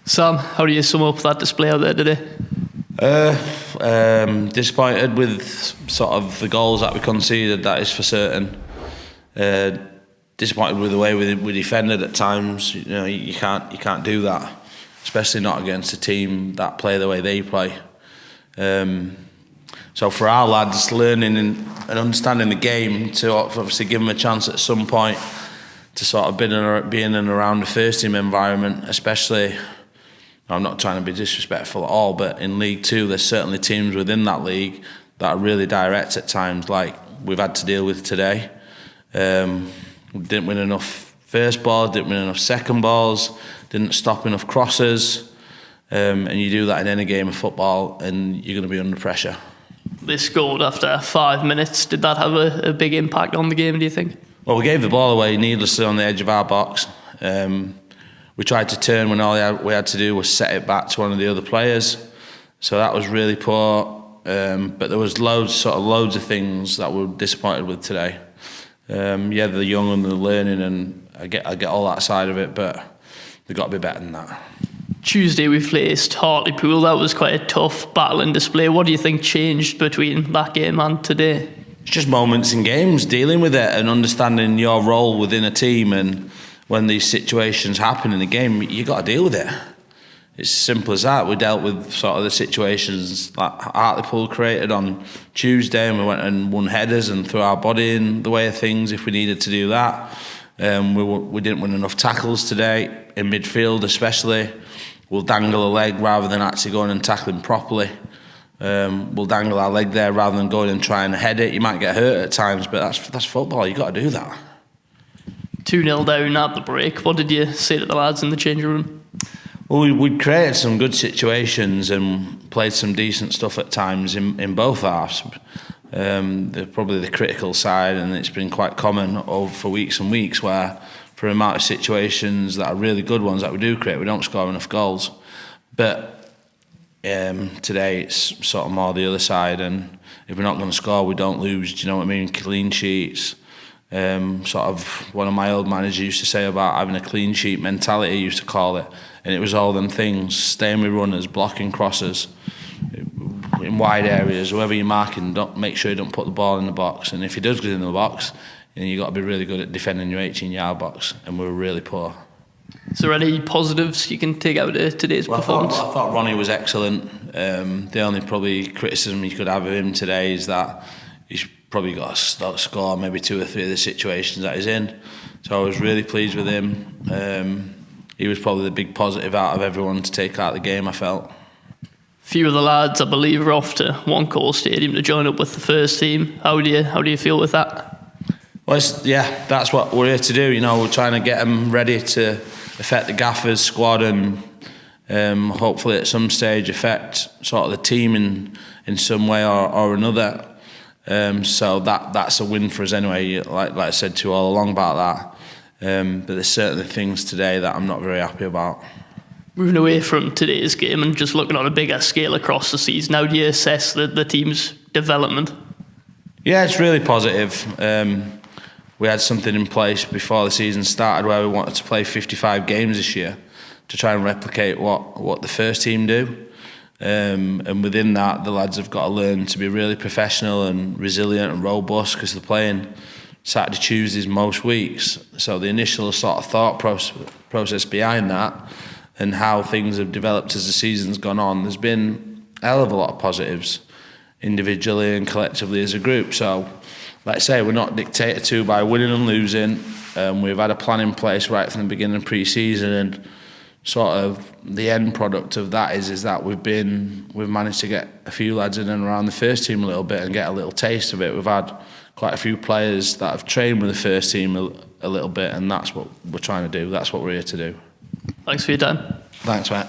Sam, how do you sum up that display out there today? Disappointed with sort of the goals that we conceded, that is for certain. Disappointed with the way we defended at times. You know, you can't do that, especially not against a team that play the way they play. So for our lads, learning and understanding the game, to obviously give them a chance at some point to sort of be in and around the first team environment, especially. I'm not trying to be disrespectful at all, but in League Two, there's certainly teams within that league that are really direct at times, like we've had to deal with today. We didn't win enough first balls, didn't win enough second balls, didn't stop enough crosses, and you do that in any game of football, and you're going to be under pressure. They scored after 5 minutes. Did that have a big impact on the game, do you think? Well, we gave the ball away needlessly on the edge of our box. We tried to turn when all we had to do was set it back to one of the other players. So that was really poor. But there was loads of things that we were disappointed with today. Yeah, they're young and they're learning, and I get all that side of it, but they've got to be better than that. Tuesday we faced Hartlepool. That was quite a tough battle and display. What do you think changed between that game and today? It's just moments in games, dealing with it and understanding your role within a team, and when these situations happen in a game, you got to deal with it. It's as simple as that. We dealt with sort of the situations that Hartlepool created on Tuesday, and we went and won headers and threw our body in the way of things if we needed to do that. We didn't win enough tackles today, in midfield especially. We'll dangle a leg rather than actually going and tackling properly. We'll dangle our leg there rather than going and trying to head it. You might get hurt at times, but that's football. You've got to do that. 2-0 down at the break. What did you say to the lads in the changing room? Well, we'd created some good situations and played some decent stuff at times in both halves. They're probably the critical side, and it's been quite common for weeks and weeks where, for the amount of situations that are really good ones that we do create, we don't score enough goals. But today it's sort of more the other side, and if we're not going to score, we don't lose. Do you know what I mean? Clean sheets. Sort of one of my old managers used to say about having a clean sheet mentality, he used to call it, and it was all them things: staying with runners, blocking crosses in wide areas. Whoever you're marking, don't make sure you don't put the ball in the box, and if he does get in the box, then you got to be really good at defending your 18-yard box, and we were really poor. Is there any positives you can take out of today's performance? I thought Ronnie was excellent. The only probably criticism you could have of him today is that he's probably got to score maybe 2 or 3 of the situations that he's in. So I was really pleased with him. He was probably the big positive out of everyone to take out the game, I felt. Few of the lads, I believe, are off to One Call Stadium to join up with the first team. How do you feel with that? Well, that's what we're here to do. You know, we're trying to get them ready to affect the Gaffers squad, and hopefully at some stage affect sort of the team in some way or another. So that's a win for us anyway. Like I said to you all along about that. But there's certainly things today that I'm not very happy about. Moving away from today's game and just looking on a bigger scale across the season, how do you assess the team's development? Yeah, it's really positive. We had something in place before the season started where we wanted to play 55 games this year to try and replicate what the first team do. And within that, the lads have got to learn to be really professional and resilient and robust, because they're playing Saturday, Tuesdays most weeks. So the initial sort of thought process behind that and how things have developed as the season's gone on, there's been a hell of a lot of positives individually and collectively as a group. So, like I say, we're not dictated to by winning and losing. We've had a plan in place right from the beginning of pre-season, and sort of the end product of that is that we've managed to get a few lads in and around the first team a little bit and get a little taste of it. We've had quite a few players that have trained with the first team a little bit, and that's what we're trying to do. That's what we're here to do. Thanks for your time. Thanks, Matt.